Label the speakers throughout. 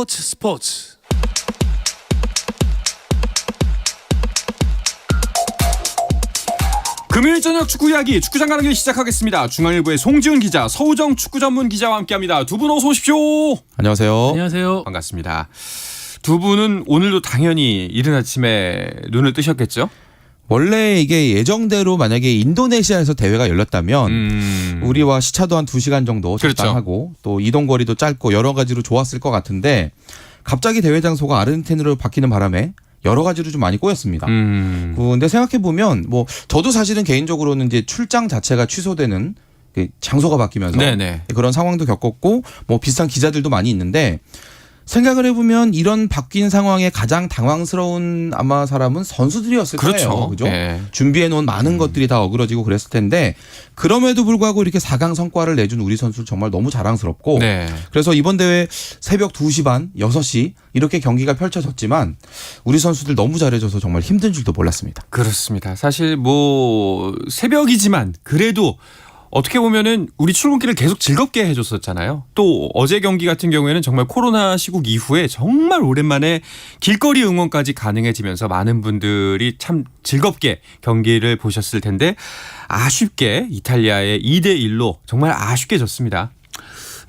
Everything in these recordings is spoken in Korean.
Speaker 1: 스포츠.
Speaker 2: 금요일 저녁 축구 이야기 축구장 가는 길 시작하겠습니다. 중앙일보의 송지훈 기자, 서우정 축구 전문 기자와 함께합니다. 두 분 어서 오십시오.
Speaker 3: 안녕하세요.
Speaker 1: 안녕하세요.
Speaker 2: 반갑습니다. 두 분은 오늘도 당연히 이른 아침에 눈을 뜨셨겠죠?
Speaker 3: 원래 이게 예정대로 만약에 인도네시아에서 대회가 열렸다면 우리와 시차도 한 2시간 정도 적당하고 또 이동거리도 짧고 여러 가지로 좋았을 것 같은데 갑자기 대회 장소가 아르헨티나로 바뀌는 바람에 여러 가지로 좀 많이 꼬였습니다. 근데 생각해 보면 뭐 저도 사실은 개인적으로는 이제 출장 자체가 취소되는 그 장소가 바뀌면서
Speaker 2: 네네.
Speaker 3: 그런 상황도 겪었고 뭐 비슷한 기자들도 많이 있는데 생각을 해보면 이런 바뀐 상황에 가장 당황스러운 아마 사람은 선수들이었을 거예요. 그죠?
Speaker 2: 네.
Speaker 3: 준비해놓은 많은 것들이 다 어그러지고 그랬을 텐데 그럼에도 불구하고 이렇게 4강 성과를 내준 우리 선수 정말 너무 자랑스럽고
Speaker 2: 네.
Speaker 3: 그래서 이번 대회 새벽 2시 반, 6시 이렇게 경기가 펼쳐졌지만 우리 선수들 너무 잘해줘서 정말 힘든 줄도 몰랐습니다.
Speaker 2: 그렇습니다. 사실 뭐 새벽이지만 그래도 어떻게 보면은 우리 출근길을 계속 즐겁게 해줬었잖아요. 또 어제 경기 같은 경우에는 정말 코로나 시국 이후에 정말 오랜만에 길거리 응원까지 가능해지면서 많은 분들이 참 즐겁게 경기를 보셨을 텐데 아쉽게 이탈리아의 2대1로 정말 아쉽게 졌습니다.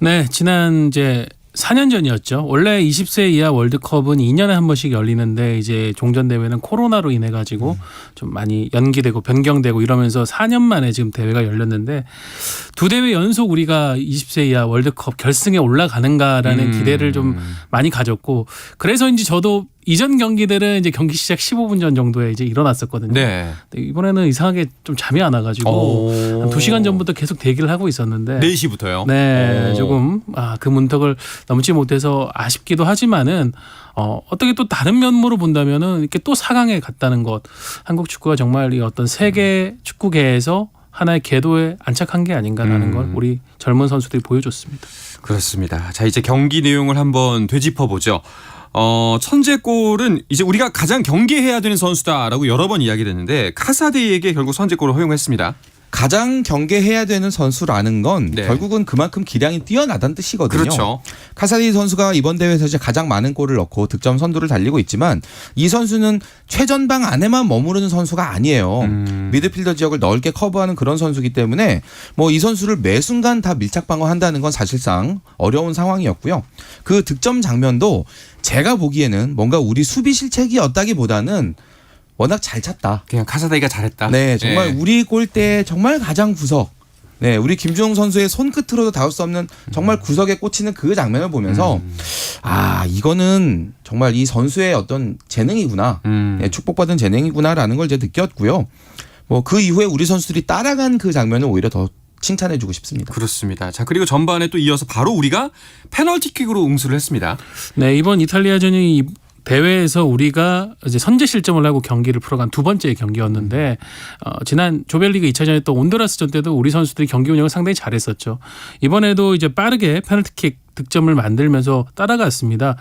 Speaker 1: 네, 지난 이제 4년 전이었죠. 원래 20세 이하 월드컵은 2년에 한 번씩 열리는데 이제 종전 대회는 코로나로 인해 가지고 좀 많이 연기되고 변경되고 이러면서 4년 만에 지금 대회가 열렸는데 두 대회 연속 우리가 20세 이하 월드컵 결승에 올라가는가라는 기대를 좀 많이 가졌고 그래서인지 저도 이전 경기들은 이제 경기 시작 15분 전 정도에 이제 일어났었거든요.
Speaker 2: 네.
Speaker 1: 근데 이번에는 이상하게 좀 잠이 안 와가지고 한 2시간 전부터 계속 대기를 하고 있었는데
Speaker 2: 4시부터요?
Speaker 1: 네, 조금 그 문턱을 넘지 못해서 아쉽기도 하지만은 어떻게 또 다른 면모로 본다면은 이렇게 또 4강에 갔다는 것, 한국 축구가 정말 이 어떤 세계 축구계에서 하나의 궤도에 안착한 게 아닌가라는 걸 우리 젊은 선수들이 보여줬습니다.
Speaker 2: 그렇습니다. 자, 이제 경기 내용을 한번 되짚어 보죠. 선제골은 이제 우리가 가장 경계해야 되는 선수다라고 여러 번 이야기를 했는데 카사데이에게 결국 선제골을 허용했습니다.
Speaker 3: 가장 경계해야 되는 선수라는 건
Speaker 2: 네.
Speaker 3: 결국은 그만큼 기량이 뛰어나다는 뜻이거든요.
Speaker 2: 그렇죠.
Speaker 3: 카사디 선수가 이번 대회에서 이제 가장 많은 골을 넣고 득점 선두를 달리고 있지만 이 선수는 최전방 안에만 머무르는 선수가 아니에요. 미드필더 지역을 넓게 커버하는 그런 선수이기 때문에 뭐 이 선수를 매 순간 다 밀착 방어한다는 건 사실상 어려운 상황이었고요. 그 득점 장면도 제가 보기에는 뭔가 우리 수비 실책이었다기보다는 워낙 잘 찼다.
Speaker 2: 그냥 카사데이가 잘했다.
Speaker 3: 네, 정말 우리 골대에 정말 가장 구석. 네, 우리 김주영 선수의 손끝으로도 닿을 수 없는 정말 구석에 꽂히는 그 장면을 보면서 이거는 정말 이 선수의 어떤 재능이구나. 네, 축복받은 재능이구나라는 걸 이제 느꼈고요. 뭐 그 이후에 우리 선수들이 따라간 그 장면을 오히려 더 칭찬해주고 싶습니다.
Speaker 2: 그렇습니다. 자, 그리고 전반에 또 이어서 바로 우리가 페널티킥으로 응수를 했습니다.
Speaker 1: 네, 이번 이탈리아전이 대회에서 우리가 이제 선제 실점을 하고 경기를 풀어간 두 번째 경기였는데 지난 조별리그 2차전에 또 온두라스전 때도 우리 선수들이 경기 운영을 상당히 잘했었죠. 이번에도 이제 빠르게 페널티킥 득점을 만들면서 따라갔습니다.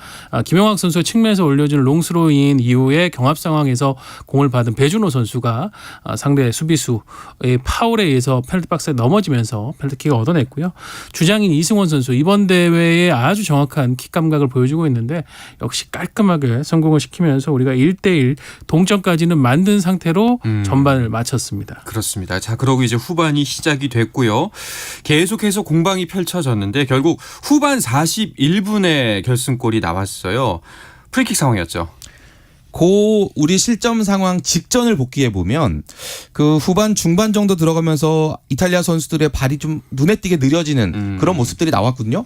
Speaker 1: 김영학 선수가 측면에서 올려준 롱스로인 이후에 경합 상황에서 공을 받은 배준호 선수가 상대 수비수의 파울에 의해서 페널티 박스에 넘어지면서 페널티킥을 얻어냈고요. 주장인 이승원 선수 이번 대회에 아주 정확한 킥 감각을 보여주고 있는데 역시 깔끔하게 성공을 시키면서 우리가 1대1 동점까지는 만든 상태로 전반을 마쳤습니다.
Speaker 2: 그렇습니다. 자, 그러고 이제 후반이 시작이 됐고요. 계속해서 공방이 펼쳐졌는데 결국 후반 41분에 결승골이 나왔어요. 프리킥 상황이었죠.
Speaker 3: 고 우리 실점 상황 직전을 복귀해 보면 그 후반 중반 정도 들어가면서 이탈리아 선수들의 발이 좀 눈에 띄게 느려지는 그런 모습들이 나왔거든요.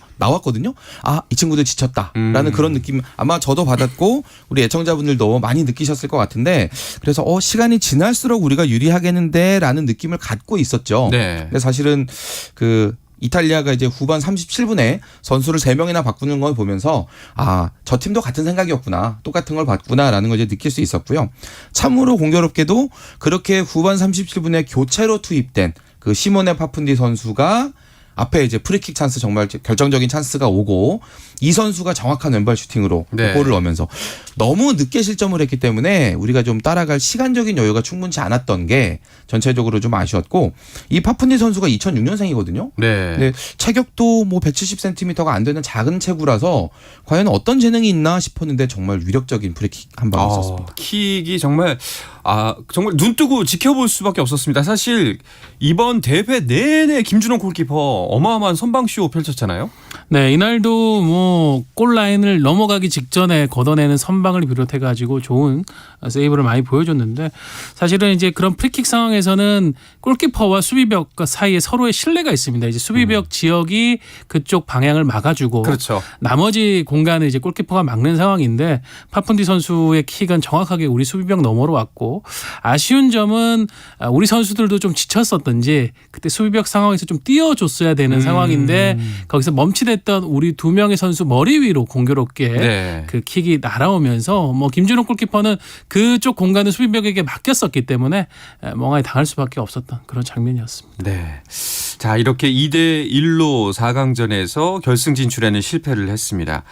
Speaker 3: 이 친구들 지쳤다라는 그런 느낌 아마 저도 받았고 우리 애청자분들도 많이 느끼셨을 것 같은데 그래서 시간이 지날수록 우리가 유리하겠는데라는 느낌을 갖고 있었죠.
Speaker 2: 네.
Speaker 3: 근데 사실은 그 이탈리아가 이제 후반 37분에 선수를 3명이나 바꾸는 걸 보면서 저 팀도 같은 생각이었구나. 똑같은 걸 봤구나라는 걸 이제 느낄 수 있었고요. 참으로 공교롭게도 그렇게 후반 37분에 교체로 투입된 그 시모네 파푼디 선수가 앞에 이제 프리킥 찬스 정말 결정적인 찬스가 오고 이 선수가 정확한 왼발 슈팅으로
Speaker 2: 네.
Speaker 3: 골을 넣으면서 너무 늦게 실점을 했기 때문에 우리가 좀 따라갈 시간적인 여유가 충분치 않았던 게 전체적으로 좀 아쉬웠고 이 파푼디 선수가 2006년생이거든요.
Speaker 2: 네.
Speaker 3: 근데 체격도 뭐 170cm가 안 되는 작은 체구라서 과연 어떤 재능이 있나 싶었는데 정말 위력적인 프리킥 한 방 있었습니다.
Speaker 2: 킥이 정말 정말 눈 뜨고 지켜볼 수밖에 없었습니다. 사실 이번 대회 내내 김준호 골키퍼 어마어마한 선방쇼 펼쳤잖아요.
Speaker 1: 네, 이날도 뭐 골 라인을 넘어가기 직전에 걷어내는 선방을 비롯해 가지고 좋은 세이브를 많이 보여줬는데 사실은 이제 그런 프리킥 상황에서는 골키퍼와 수비벽 사이에 서로의 신뢰가 있습니다. 이제 수비벽 지역이 그쪽 방향을 막아주고
Speaker 2: 그렇죠.
Speaker 1: 나머지 공간을 이제 골키퍼가 막는 상황인데 파푼디 선수의 킥은 정확하게 우리 수비벽 너머로 왔고 아쉬운 점은 우리 선수들도 좀 지쳤었던지 그때 수비벽 상황에서 좀 띄워줬어야 되는 상황인데 거기서 멈칫했던 우리 두 명의 선수 머리 위로 공교롭게
Speaker 2: 네.
Speaker 1: 그 킥이 날아오면서 뭐 김준호 골키퍼는 그쪽 공간을 수비벽에게 맡겼었기 때문에 멍하니 당할 수밖에 없었던 그런 장면이었습니다.
Speaker 2: 네. 자, 이렇게 2대1로 4강전에서 결승 진출에는 실패를 했습니다.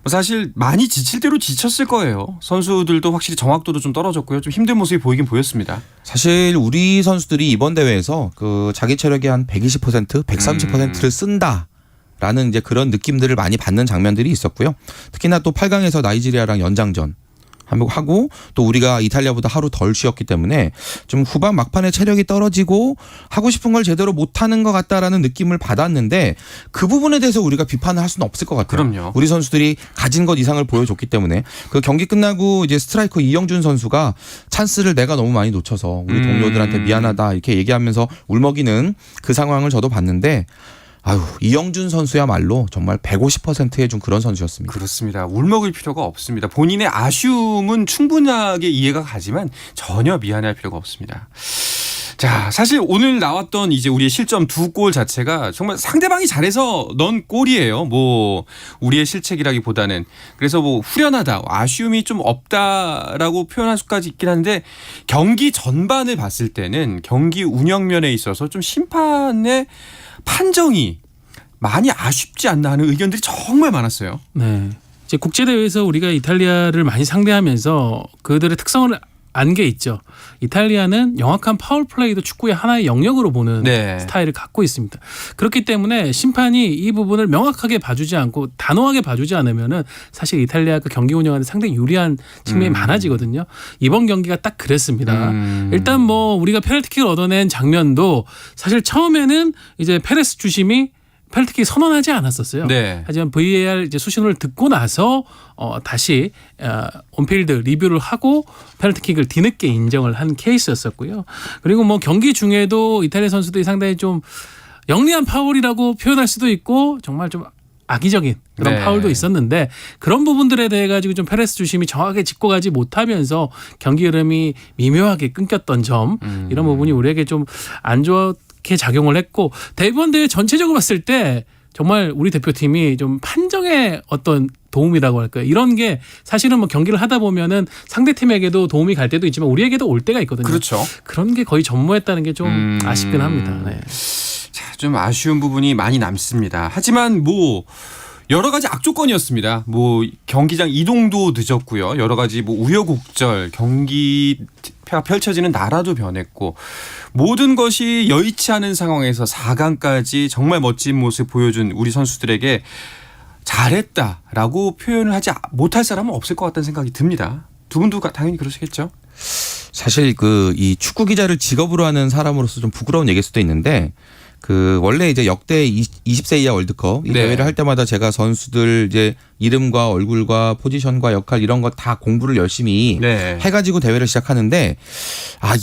Speaker 2: 사실 많이 지칠 대로 지쳤을 거예요. 선수들도 확실히 정확도도 좀 떨어졌고요. 좀 힘든 모습이 보이긴 보였습니다.
Speaker 3: 사실 우리 선수들이 이번 대회에서 그 자기 체력의 한 120%, 130%를 쓴다라는 이제 그런 느낌들을 많이 받는 장면들이 있었고요. 특히나 또 8강에서 나이지리아랑 연장전 하고 또 우리가 이탈리아보다 하루 덜 쉬었기 때문에 좀 후반 막판에 체력이 떨어지고 하고 싶은 걸 제대로 못하는 것 같다라는 느낌을 받았는데 그 부분에 대해서 우리가 비판을 할 수는 없을 것 같아요.
Speaker 2: 그럼요.
Speaker 3: 우리 선수들이 가진 것 이상을 보여줬기 때문에 그 경기 끝나고 이제 스트라이커 이영준 선수가 찬스를 내가 너무 많이 놓쳐서 우리 동료들한테 미안하다 이렇게 얘기하면서 울먹이는 그 상황을 저도 봤는데 이영준 선수야말로 정말 150% 해준 그런 선수였습니다.
Speaker 2: 그렇습니다. 울먹일 필요가 없습니다. 본인의 아쉬움은 충분하게 이해가 가지만 전혀 미안해할 필요가 없습니다. 자, 사실 오늘 나왔던 이제 우리의 실점 2골 자체가 정말 상대방이 잘해서 넣은 골이에요. 뭐 우리의 실책이라기보다는 그래서 뭐 후련하다, 아쉬움이 좀 없다라고 표현할 수까지 있긴 한데 경기 전반을 봤을 때는 경기 운영면에 있어서 좀 심판의 판정이 많이 아쉽지 않나 하는 의견들이 정말 많았어요.
Speaker 1: 네. 이제 국제 대회에서 우리가 이탈리아를 많이 상대하면서 그들의 특성을 안 게 있죠. 이탈리아는 영악한 파울 플레이도 축구의 하나의 영역으로 보는
Speaker 2: 네.
Speaker 1: 스타일을 갖고 있습니다. 그렇기 때문에 심판이 이 부분을 명확하게 봐주지 않고 단호하게 봐주지 않으면은 사실 이탈리아가 경기 운영하는 데 상당히 유리한 측면이 많아지거든요. 이번 경기가 딱 그랬습니다. 일단 뭐 우리가 페널티킥을 얻어낸 장면도 사실 처음에는 이제 페레스 주심이 페널티킥 선언하지 않았었어요.
Speaker 2: 네.
Speaker 1: 하지만 VAR 이제 수신호를 듣고 나서 다시 온필드 리뷰를 하고 페널티킥을 뒤늦게 인정을 한 케이스였었고요. 그리고 뭐 경기 중에도 이탈리아 선수들이 상당히 좀 영리한 파울이라고 표현할 수도 있고 정말 좀 악의적인 그런
Speaker 2: 네.
Speaker 1: 파울도 있었는데 그런 부분들에 대해 가지고 좀 페레스 주심이 정확하게 짚고 가지 못하면서 경기 흐름이 미묘하게 끊겼던 점 이런 부분이 우리에게 좀 안 좋게 작용을 했고 대번 대회 전체적으로 봤을 때 정말 우리 대표팀이 좀 판정의 어떤 도움이라고 할까요? 이런 게 사실은 뭐 경기를 하다 보면은 상대팀에게도 도움이 갈 때도 있지만 우리에게도 올 때가 있거든요.
Speaker 2: 그렇죠.
Speaker 1: 그런 게 거의 전무했다는 게 좀 아쉽긴 합니다. 네.
Speaker 2: 자, 좀 아쉬운 부분이 많이 남습니다. 하지만 뭐 여러 가지 악조건이었습니다. 뭐 경기장 이동도 늦었고요. 여러 가지 뭐 우여곡절, 경기가 펼쳐지는 나라도 변했고 모든 것이 여의치 않은 상황에서 4강까지 정말 멋진 모습 보여준 우리 선수들에게 잘했다라고 표현을 하지 못할 사람은 없을 것 같다는 생각이 듭니다. 두 분도 당연히 그러시겠죠?
Speaker 3: 사실 이 축구 기자를 직업으로 하는 사람으로서 좀 부끄러운 얘기일 수도 있는데 원래 이제 역대 20세 이하 월드컵 이
Speaker 2: 네.
Speaker 3: 대회를 할 때마다 제가 선수들 이제 이름과 얼굴과 포지션과 역할 이런 거 다 공부를 열심히
Speaker 2: 네.
Speaker 3: 해가지고 대회를 시작하는데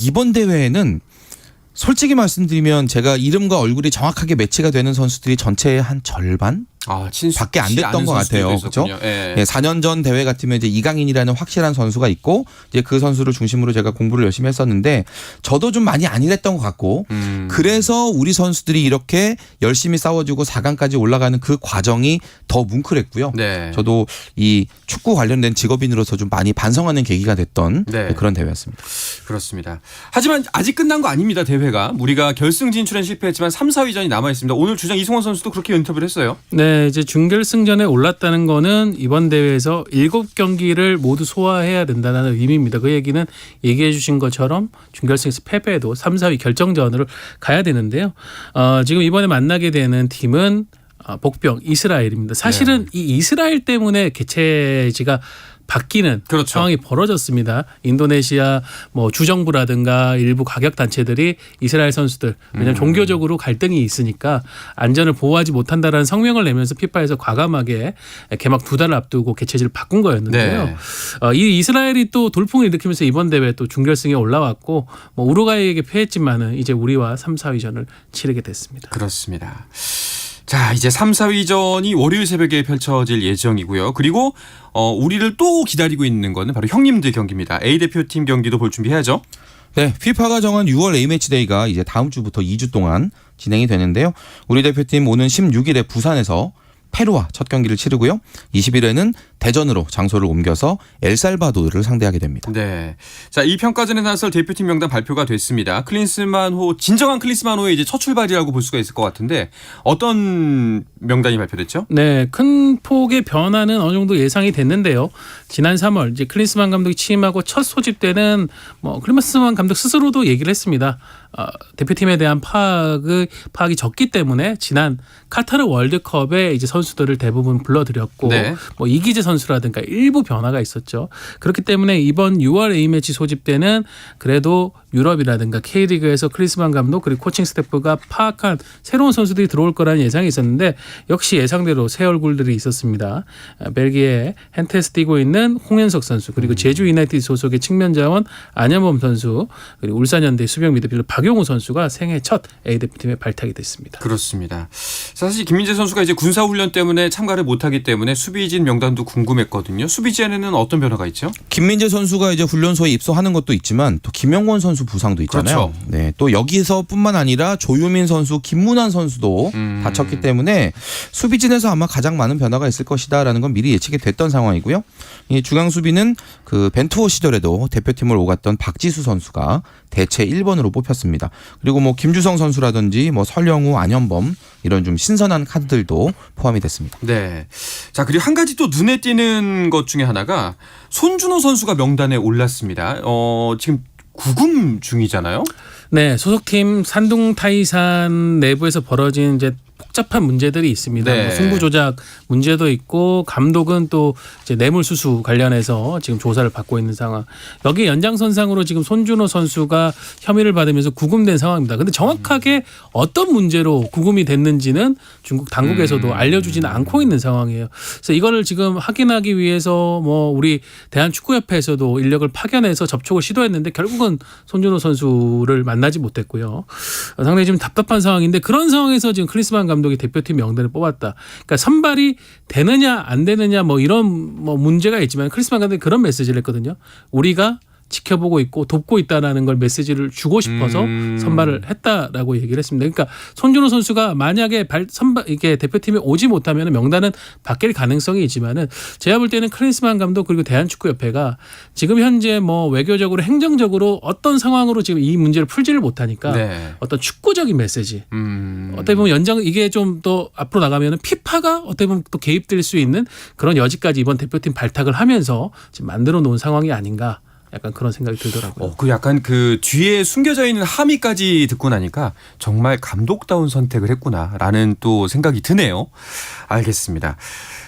Speaker 3: 이번 대회에는 솔직히 말씀드리면 제가 이름과 얼굴이 정확하게 매치가 되는 선수들이 전체의 한 절반? 밖에 안 됐던 것 같아요. 그렇죠?
Speaker 2: 예.
Speaker 3: 4년 전 대회 같으면 이제 이강인이라는 확실한 선수가 있고 이제 그 선수를 중심으로 제가 공부를 열심히 했었는데 저도 좀 많이 아니랬던 것 같고 그래서 우리 선수들이 이렇게 열심히 싸워주고 4강까지 올라가는 그 과정이 더 뭉클했고요.
Speaker 2: 네.
Speaker 3: 저도 이 축구 관련된 직업인으로서 좀 많이 반성하는 계기가 됐던
Speaker 2: 네.
Speaker 3: 그런 대회였습니다.
Speaker 2: 그렇습니다. 하지만 아직 끝난 거 아닙니다. 대회가. 우리가 결승 진출엔 실패했지만 3, 4위전이 남아있습니다. 오늘 주장 이승원 선수도 그렇게 인터뷰를 했어요.
Speaker 1: 네, 네, 이제 준결승전에 올랐다는 거는 이번 대회에서 7경기를 모두 소화해야 된다는 의미입니다. 그 얘기는 얘기해 주신 것처럼 준결승에서 패배해도 3, 4위 결정전으로 가야 되는데요. 지금 이번에 만나게 되는 팀은 복병 이스라엘입니다. 사실은 이 이스라엘 때문에 개최지가 바뀌는
Speaker 2: 그렇죠.
Speaker 1: 상황이 벌어졌습니다. 인도네시아 뭐 주정부라든가 일부 가격 단체들이 이스라엘 선수들 왜냐하면 종교적으로 갈등이 있으니까 안전을 보호하지 못한다라는 성명을 내면서 피파에서 과감하게 개막 2달을 앞두고 개최지를 바꾼 거였는데요.
Speaker 2: 네.
Speaker 1: 이 이스라엘이 또 돌풍을 일으키면서 이번 대회 또 준결승에 올라왔고 뭐 우루과이에게 패했지만은 이제 우리와 3, 4위전을 치르게 됐습니다.
Speaker 2: 그렇습니다. 자, 이제 3, 4위전이 월요일 새벽에 펼쳐질 예정이고요. 그리고 우리를 또 기다리고 있는 거는 바로 형님들 경기입니다. A대표팀 경기도 볼 준비해야죠.
Speaker 3: 네, 피파가 정한 6월 A매치데이가 이제 다음 주부터 2주 동안 진행이 되는데요. 우리 대표팀 오는 16일에 부산에서 페루와 첫 경기를 치르고요. 20일에는 대전으로 장소를 옮겨서 엘살바도르를 상대하게 됩니다.
Speaker 2: 네. 자, 이 평가전에 나설 대표팀 명단 발표가 됐습니다. 클린스만호, 진정한 클린스만호의 이제 첫 출발이라고 볼 수가 있을 것 같은데 어떤 명단이 발표됐죠?
Speaker 1: 네, 큰 폭의 변화는 어느 정도 예상이 됐는데요. 지난 3월 이제 클린스만 감독이 취임하고 첫 소집때는 뭐 클린스만 감독 스스로도 얘기를 했습니다. 대표팀에 대한 파악이 적기 때문에 지난 카타르 월드컵에 이제 선수들을 대부분 불러들였고
Speaker 2: 네.
Speaker 1: 뭐 이기재 선수라든가 일부 변화가 있었죠. 그렇기 때문에 이번 6월 A매치 소집 때는 그래도 유럽이라든가 K리그에서 클린스만 감독 그리고 코칭 스태프가 파악한 새로운 선수들이 들어올 거라는 예상이 있었는데 역시 예상대로 새 얼굴들이 있었습니다. 벨기에 헨테스 뛰고 있는 홍현석 선수 그리고 제주 유나이티드 소속의 측면 자원 안현범 선수 그리고 울산현대 수비형 미드필더 박용우 선수가 생애 첫 A대표팀에 발탁이 됐습니다.
Speaker 2: 그렇습니다. 사실 김민재 선수가 이제 군사훈련 때문에 참가를 못하기 때문에 수비진 명단도 궁금했거든요. 수비진에는 어떤 변화가 있죠?
Speaker 3: 김민재 선수가 이제 훈련소에 입소하는 것도 있지만 또 김영권 선수 부상도 있잖아요.
Speaker 2: 그렇죠.
Speaker 3: 네, 또 여기서뿐만 아니라 조유민 선수, 김문환 선수도 다쳤기 때문에 수비진에서 아마 가장 많은 변화가 있을 것이다라는 건 미리 예측이 됐던 상황이고요. 이 중앙 수비는 그 벤투호 시절에도 대표팀을 오갔던 박지수 선수가 대체 1번으로 뽑혔습니다. 그리고 뭐 김주성 선수라든지 뭐 설영우, 안현범 이런 좀 신선한 카드들도 포함이 됐습니다.
Speaker 2: 네. 자, 그리고 한 가지 또 눈에 띄는 것 중에 하나가 손준호 선수가 명단에 올랐습니다. 지금 구금 중이잖아요.
Speaker 1: 네, 소속팀 산둥 타이산 내부에서 벌어진 이제 복잡한 문제들이 있습니다.
Speaker 2: 네.
Speaker 1: 뭐 승부 조작 문제도 있고 감독은 또 이제 뇌물 수수 관련해서 지금 조사를 받고 있는 상황. 여기 연장선상으로 지금 손준호 선수가 혐의를 받으면서 구금된 상황입니다. 근데 정확하게 어떤 문제로 구금이 됐는지는 중국 당국에서도 알려주지는 않고 있는 상황이에요. 그래서 이거를 지금 확인하기 위해서 뭐 우리 대한축구협회에서도 인력을 파견해서 접촉을 시도했는데 결국은 손준호 선수를 만나지 못했고요. 상당히 지금 답답한 상황인데 그런 상황에서 지금 클린스만 감독이 대표팀 명단을 뽑았다. 그러니까 선발이 되느냐 안 되느냐 뭐 이런 뭐 문제가 있지만 클린스만 감독이 그런 메시지를 했거든요. 우리가 지켜보고 있고 돕고 있다라는 걸 메시지를 주고 싶어서 선발을 했다라고 얘기를 했습니다. 그러니까 손준호 선수가 만약에 선발 이게 대표팀에 오지 못하면 명단은 바뀔 가능성이 있지만은 제가 볼 때는 클린스만 감독 그리고 대한축구협회가 지금 현재 뭐 외교적으로 행정적으로 어떤 상황으로 지금 이 문제를 풀지를 못하니까
Speaker 2: 네.
Speaker 1: 어떤 축구적인 메시지 어떻게 보면 이게 좀 더 앞으로 나가면은 피파가 어떻게 보면 또 개입될 수 있는 그런 여지까지 이번 대표팀 발탁을 하면서 지금 만들어 놓은 상황이 아닌가. 약간 그런 생각이 들더라고요.
Speaker 2: 그 약간 그 뒤에 숨겨져 있는 함의까지 듣고 나니까 정말 감독다운 선택을 했구나라는 또 생각이 드네요. 알겠습니다.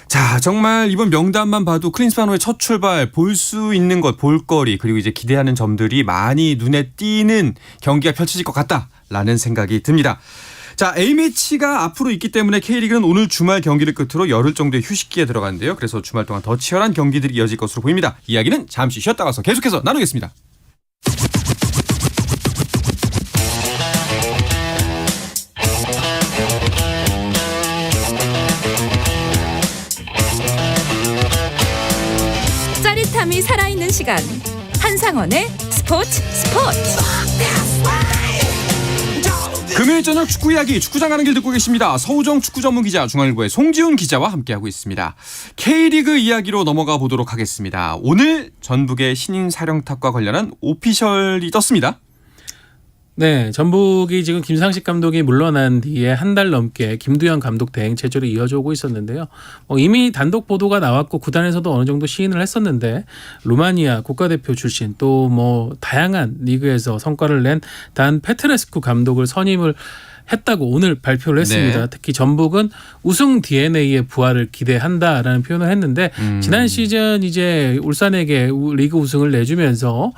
Speaker 2: 자, 정말 이번 명단만 봐도 클린스만호의 첫 출발 볼 수 있는 것, 볼거리 그리고 이제 기대하는 점들이 많이 눈에 띄는 경기가 펼쳐질 것 같다라는 생각이 듭니다. 자, A매치가 앞으로 있기 때문에 K리그는 오늘 주말 경기를 끝으로 열흘 정도의 휴식기에 들어간대요. 그래서 주말 동안 더 치열한 경기들이 이어질 것으로 보입니다. 이야기는 잠시 쉬었다 가서 계속해서 나누겠습니다.
Speaker 4: 짜릿함이 살아있는 시간 한상원의 스포츠
Speaker 2: 금요일 저녁 축구 이야기 축구장 가는 길 듣고 계십니다. 서우정 축구 전문 기자 중앙일보의 송지훈 기자와 함께하고 있습니다. K리그 이야기로 넘어가 보도록 하겠습니다. 오늘 전북의 신인 사령탑과 관련한 오피셜이 떴습니다.
Speaker 1: 네, 전북이 지금 김상식 감독이 물러난 뒤에 한 달 넘게 김두현 감독 대행 체제로 이어져 오고 있었는데요. 이미 단독 보도가 나왔고 구단에서도 어느 정도 시인을 했었는데 루마니아 국가대표 출신 또 뭐 다양한 리그에서 성과를 낸 단 페트레스쿠 감독을 선임을 했다고 오늘 발표를 했습니다.
Speaker 2: 네.
Speaker 1: 특히 전북은 우승 DNA의 부활을 기대한다라는 표현을 했는데 지난 시즌 이제 울산에게 리그 우승을 내주면서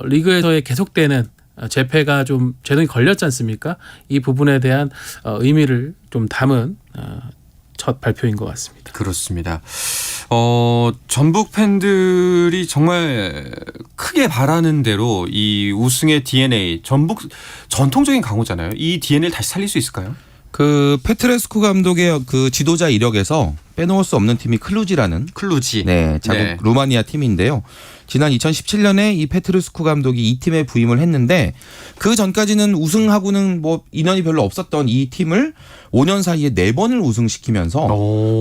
Speaker 1: 리그에서의 계속되는 재패가 좀 제동이 걸렸지 않습니까? 이 부분에 대한 의미를 좀 담은 첫 발표인 것 같습니다.
Speaker 2: 그렇습니다. 전북 팬들이 정말 크게 바라는 대로 이 우승의 DNA, 전북 전통적인 강호잖아요. 이 DNA를 다시 살릴 수 있을까요?
Speaker 3: 그 페트레스쿠 감독의 그 지도자 이력에서 빼놓을 수 없는 팀이 클루지라는
Speaker 2: 클루지.
Speaker 3: 네, 자국
Speaker 2: 네.
Speaker 3: 루마니아 팀인데요. 지난 2017년에 이 페트레스쿠 감독이 이 팀에 부임을 했는데 그 전까지는 우승하고는 뭐 인연이 별로 없었던 이 팀을 5년 사이에 4번을 우승시키면서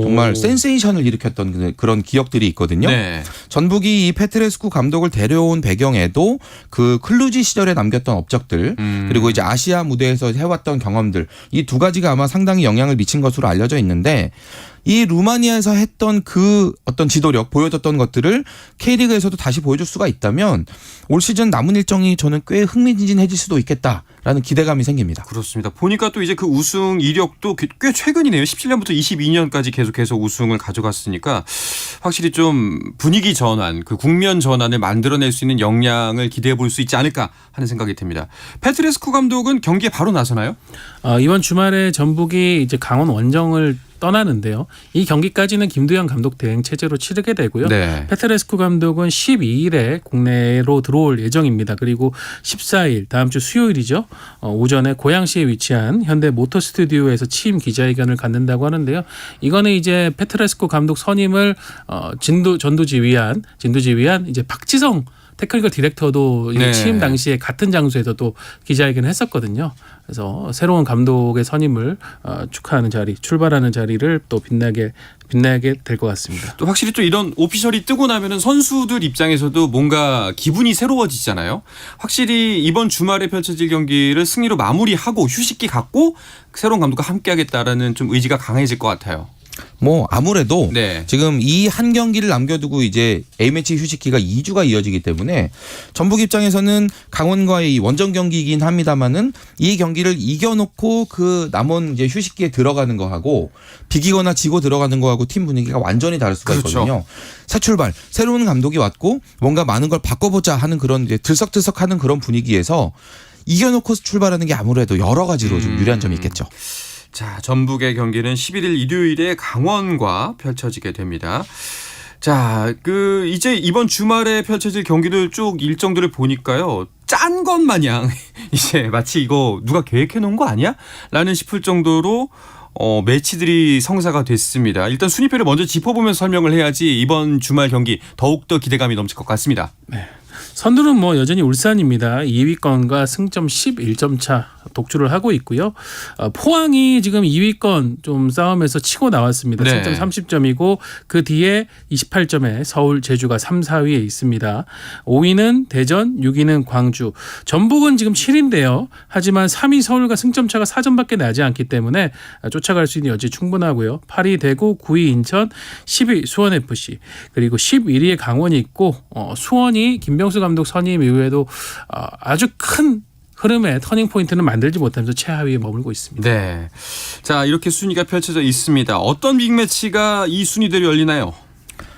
Speaker 3: 정말 센세이션을 일으켰던 그런 기억들이 있거든요.
Speaker 2: 네.
Speaker 3: 전북이 이 페트레스쿠 감독을 데려온 배경에도 그 클루지 시절에 남겼던 업적들 그리고 이제 아시아 무대에서 해왔던 경험들 이 두 가지가 아마 상당히 영향을 미친 것으로 알려져 있는데 이 루마니아에서 했던 그 어떤 지도력 보여줬던 것들을 K리그에서도 다시 보여줄 수가 있다면 올 시즌 남은 일정이 저는 꽤 흥미진진해질 수도 있겠다라는 기대감이 생깁니다.
Speaker 2: 그렇습니다. 보니까 또 이제 그 우승 이력도 꽤 최근이네요. 17년부터 22년까지 계속해서 우승을 가져갔으니까 확실히 좀 분위기 전환, 그 국면 전환을 만들어낼 수 있는 역량을 기대해 볼 수 있지 않을까 하는 생각이 듭니다. 페트레스쿠 감독은 경기에 바로 나서나요?
Speaker 1: 이번 주말에 전북이 이제 강원 원정을 떠나는데요. 이 경기까지는 김두현 감독 대행 체제로 치르게 되고요.
Speaker 2: 네.
Speaker 1: 페트레스쿠 감독은 12일에 국내로 들어올 예정입니다. 그리고 14일 다음 주 수요일이죠. 오전에 고양시에 위치한 현대 모터 스튜디오에서 취임 기자회견을 갖는다고 하는데요. 이거는 이제 페트레스쿠 감독 선임을 진두지휘한 이제 박지성 테크니컬 디렉터도
Speaker 2: 네.
Speaker 1: 취임 당시에 같은 장소에서도 기자회견을 했었거든요. 그래서 새로운 감독의 선임을 축하하는 자리, 출발하는 자리를 또 빛나게 될 것 같습니다.
Speaker 2: 또 확실히 또 이런 오피셜이 뜨고 나면은 선수들 입장에서도 뭔가 기분이 새로워지잖아요. 확실히 이번 주말에 펼쳐질 경기를 승리로 마무리하고 휴식기 갖고 새로운 감독과 함께하겠다라는 좀 의지가 강해질 것 같아요.
Speaker 3: 뭐 아무래도
Speaker 2: 네.
Speaker 3: 지금 이 한 경기를 남겨두고 이제 A매치 휴식기가 2주가 이어지기 때문에 전북 입장에서는 강원과의 이 원정 경기이긴 합니다만은 이 경기를 이겨놓고 그 남은 이제 휴식기에 들어가는 거하고 비기거나 지고 들어가는 거하고 팀 분위기가 완전히 다를 수가
Speaker 2: 그렇죠.
Speaker 3: 있거든요. 새 출발, 새로운 감독이 왔고 뭔가 많은 걸 바꿔보자 하는 그런 이제 들썩들썩하는 그런 분위기에서 이겨놓고 출발하는 게 아무래도 여러 가지로 좀 유리한 점이 있겠죠.
Speaker 2: 자, 전북의 경기는 11일 일요일에 강원과 펼쳐지게 됩니다. 자, 이제 이번 주말에 펼쳐질 경기들 쭉 일정들을 보니까요. 짠 것 마냥 이제 마치 이거 누가 계획해 놓은 거 아니야? 라는 싶을 정도로 매치들이 성사가 됐습니다. 일단 순위표를 먼저 짚어보면서 설명을 해야지 이번 주말 경기 더욱더 기대감이 넘칠 것 같습니다.
Speaker 1: 네. 선두는 뭐 여전히 울산입니다. 2위권과 승점 11점 차 독주를 하고 있고요. 포항이 지금 2위권 좀 싸움에서 치고 나왔습니다.
Speaker 2: 네.
Speaker 1: 승점 30점이고 그 뒤에 28점에 서울, 제주가 3, 4위에 있습니다. 5위는 대전, 6위는 광주. 전북은 지금 7위인데요. 하지만 3위 서울과 승점 차가 4점밖에 나지 않기 때문에 쫓아갈 수 있는 여지 충분하고요. 8위 대구, 9위 인천, 10위 수원FC 그리고 11위에 강원이 있고 수원이 김병수 감독 선임 이후에도 아주 큰 흐름의 터닝 포인트는 만들지 못하면서 최하위에 머물고 있습니다.
Speaker 2: 네. 자, 이렇게 순위가 펼쳐져 있습니다. 어떤 빅매치가 이 순위대로 열리나요?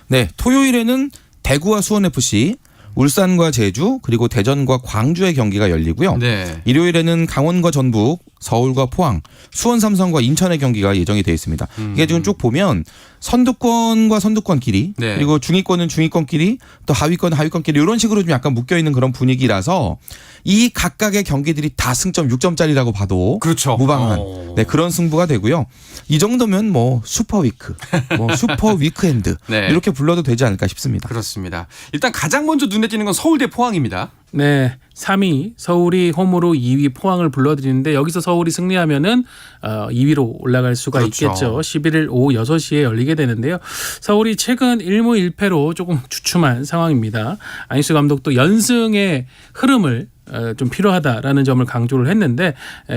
Speaker 3: 네, 토요일에는 대구와 수원FC, 울산과 제주 그리고 대전과 광주의 경기가 열리고요.
Speaker 2: 네.
Speaker 3: 일요일에는 강원과 전북, 서울과 포항, 수원 삼성과 인천의 경기가 예정이 되어 있습니다. 이게 지금 쭉 보면 선두권과 선두권끼리
Speaker 2: 네.
Speaker 3: 그리고 중위권은 중위권끼리 또 하위권은 하위권끼리 이런 식으로 좀 약간 묶여 있는 그런 분위기라서 이 각각의 경기들이 다 승점 6점짜리라고 봐도
Speaker 2: 그렇죠.
Speaker 3: 무방한 네, 그런 승부가 되고요. 이 정도면 뭐 슈퍼위크, 뭐 슈퍼 위크엔드
Speaker 2: 네.
Speaker 3: 이렇게 불러도 되지 않을까 싶습니다.
Speaker 2: 그렇습니다. 일단 가장 먼저 눈에 띄는 건 서울대 포항입니다.
Speaker 1: 네, 3위 서울이 홈으로 2위 포항을 불러들이는데 여기서 서울이 승리하면은 2위로 올라갈 수가
Speaker 2: 그렇죠.
Speaker 1: 있겠죠. 11일 오후 6시에 열리게 되는데요. 서울이 최근 1무 1패로 조금 주춤한 상황입니다. 안익수 감독도 연승의 흐름을 좀 필요하다라는 점을 강조를 했는데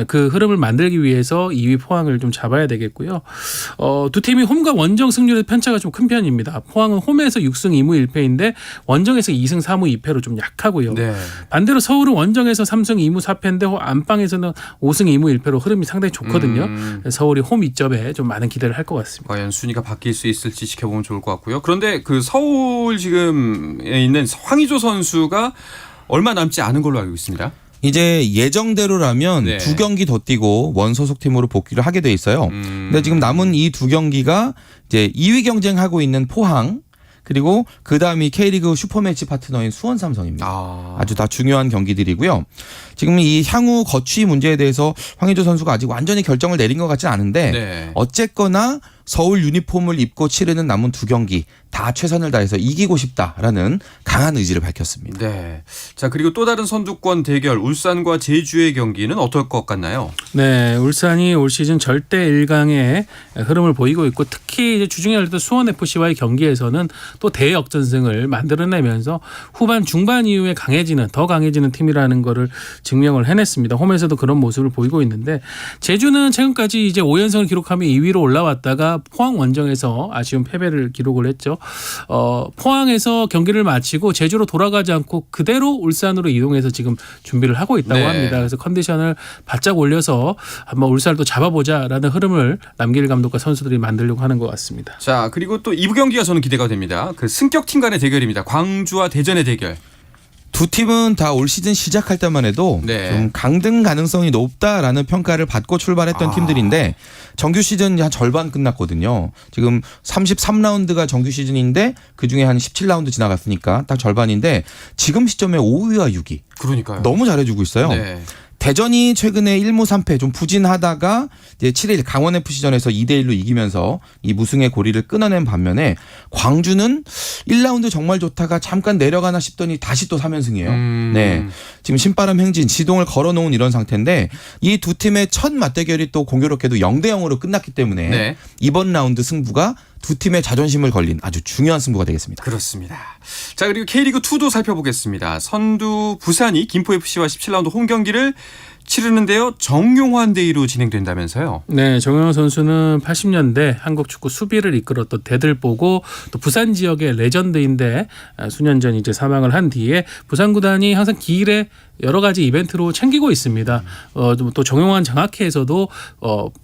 Speaker 1: 그 흐름을 만들기 위해서 2위 포항을 좀 잡아야 되겠고요. 두 팀이 홈과 원정 승률의 편차가 좀 큰 편입니다. 포항은 홈에서 6승 2무 1패인데 원정에서 2승 3무 2패로 좀 약하고요.
Speaker 2: 네.
Speaker 1: 반대로 서울은 원정에서 3승 2무 4패인데 안방에서는 5승 2무 1패로 흐름이 상당히 좋거든요. 서울이 홈 2점에 좀 많은 기대를 할 것 같습니다.
Speaker 2: 과연 순위가 바뀔 수 있을지 지켜보면 좋을 것 같고요. 그런데 그 서울 지금에 있는 황의조 선수가 얼마 남지 않은 걸로 알고 있습니다.
Speaker 3: 이제 예정대로라면
Speaker 2: 네.
Speaker 3: 2경기 더 뛰고 원 소속팀으로 복귀를 하게 돼 있어요. 근데 지금 남은 이 2경기가 이제 2위 경쟁하고 있는 포항 그리고 그다음이 K리그 슈퍼매치 파트너인 수원 삼성입니다. 아주 다 중요한 경기들이고요. 지금 이 향후 거취 문제에 대해서 황의조 선수가 아직 완전히 결정을 내린 것 같지는 않은데
Speaker 2: 네.
Speaker 3: 어쨌거나 서울 유니폼을 입고 치르는 남은 2경기 다 최선을 다해서 이기고 싶다라는 강한 의지를 밝혔습니다.
Speaker 2: 네. 자, 그리고 또 다른 선두권 대결 울산과 제주의 경기는 어떨 것 같나요?
Speaker 1: 네, 울산이 올 시즌 절대 1강의 흐름을 보이고 있고 특히 이제 주중에 열렸던 수원 FC와의 경기에서는 또 대역전승을 만들어내면서 후반 중반 이후에 더 강해지는 팀이라는 거를 증명을 해냈습니다. 홈에서도 그런 모습을 보이고 있는데 제주는 최근까지 이제 5연승을 기록하며 2위로 올라왔다가 포항 원정에서 아쉬운 패배를 기록을 했죠. 포항에서 경기를 마치고 제주로 돌아가지 않고 그대로 울산으로 이동해서 지금 준비를 하고 있다고
Speaker 2: 네.
Speaker 1: 합니다. 그래서 컨디션을 바짝 올려서 한번 울산을 또 잡아보자라는 흐름을 남길 감독과 선수들이 만들려고 하는 것 같습니다.
Speaker 2: 자, 그리고 또 2부 경기가 저는 기대가 됩니다. 그 승격팀 간의 대결입니다. 광주와 대전의 대결.
Speaker 3: 두 팀은 다 올 시즌 시작할 때만 해도
Speaker 2: 네.
Speaker 3: 좀 강등 가능성이 높다라는 평가를 받고 출발했던 팀들인데 정규 시즌 한 절반 끝났거든요. 지금 33라운드가 정규 시즌인데 그중에 한 17라운드 지나갔으니까 딱 절반인데 지금 시점에 5위와 6위.
Speaker 2: 그러니까요.
Speaker 3: 너무 잘해주고 있어요.
Speaker 2: 네.
Speaker 3: 대전이 최근에 1무 3패 좀 부진하다가 이제 7일 강원FC전에서 2대1로 이기면서 이 무승의 고리를 끊어낸 반면에 광주는 1라운드 정말 좋다가 잠깐 내려가나 싶더니 다시 또 3연승이에요. 네. 지금 신바람 행진 시동을 걸어놓은 이런 상태인데 이 두 팀의 첫 맞대결이 또 공교롭게도 0대0으로 끝났기 때문에
Speaker 2: 네.
Speaker 3: 이번 라운드 승부가 두 팀의 자존심을 걸린 아주 중요한 승부가 되겠습니다.
Speaker 2: 그렇습니다. 자, 그리고 K리그2도 살펴보겠습니다. 선두 부산이 김포FC와 17라운드 홈 경기를 치르는데요. 정용환 데이로 진행된다면서요.
Speaker 1: 네, 정용환 선수는 80년대 한국 축구 수비를 이끌었던 대들보고 또 부산 지역의 레전드인데 수년 전 이제 사망을 한 뒤에 부산 구단이 항상 기일에 여러 가지 이벤트로 챙기고 있습니다. 또 정용환 장학회에서도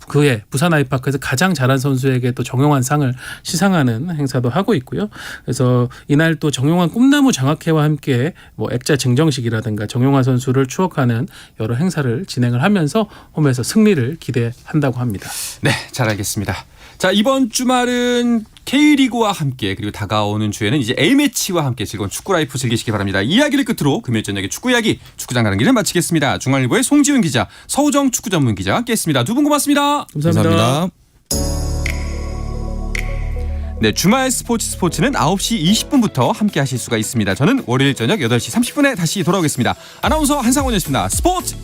Speaker 1: 그해 부산 아이파크에서 가장 잘한 선수에게 또 정용환 상을 시상하는 행사도 하고 있고요. 그래서 이날 또 정용환 꿈나무 장학회와 함께 뭐 액자 증정식이라든가 정용환 선수를 추억하는 여러 행사를 진행을 하면서 홈에서 승리를 기대한다고 합니다.
Speaker 2: 네, 잘 알겠습니다. 자, 이번 주말은 K리그와 함께 그리고 다가오는 주에는 이제 A매치와 함께 즐거운 축구 라이프 즐기시기 바랍니다. 이야기를 끝으로 금요일 저녁에 축구 이야기 축구장 가는 길은 마치겠습니다. 중앙일보의 송지훈 기자, 서우정 축구 전문 기자와 함께했습니다. 두 분 고맙습니다.
Speaker 1: 감사합니다.
Speaker 2: 네, 주말 스포츠는 9시 20분부터 함께 하실 수가 있습니다. 저는 월요일 저녁 8시 30분에 다시 돌아오겠습니다. 아나운서 한상원이었습니다. 스포츠!